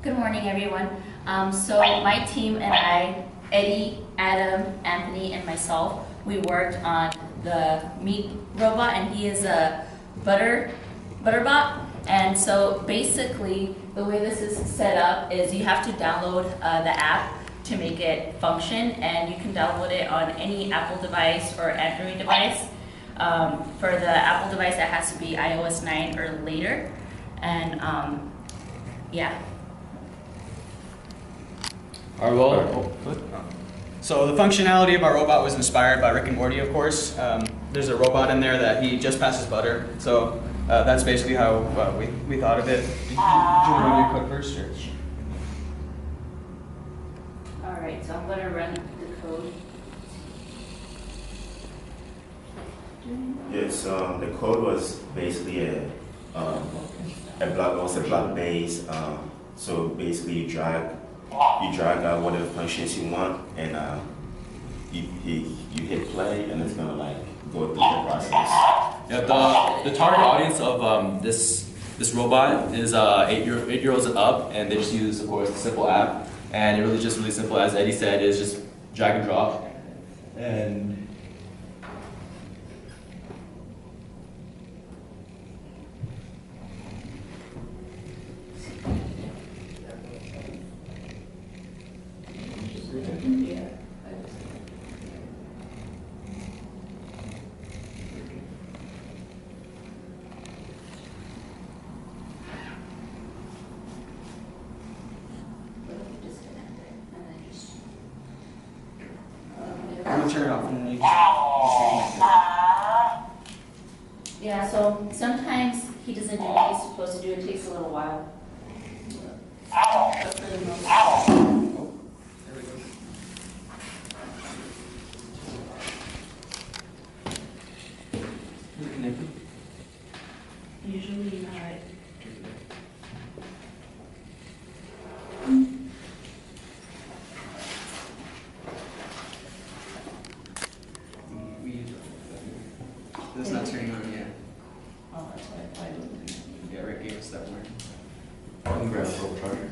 Good morning, everyone. So my team and I, Eddie, Adam, Anthony, and myself, we worked on the Miip robot, and he is a butterbot. And so basically, the way this is set up is you have to download the app to make it function, and you can download it on any Apple device or Android device. For the Apple device, that has to be iOS 9 or later. And yeah. So the functionality of our robot was inspired by Rick and Morty, of course. There's a robot in there that he just passes butter. So that's basically how we thought of it. Do you want to run your code first? Or? All right, so I'm going to run the code. Yes, the code was basically a block based. So basically, you drag out whatever functions you want, and you hit play, and it's gonna like go through the process. Yeah, the target audience of this robot is 8-year-olds and up, and they just use, of course, a simple app, and it really just really simple. As Eddie said, is just drag and drop, and. I'm gonna turn it off and then Yeah, so sometimes he doesn't do what he's supposed to do. It takes a little while. But for the most part, there we go. Is it connected? usually not. It's not turning on yet. Oh, that's why I don't. Yeah, Rick gave us that warning. I can grab a charger.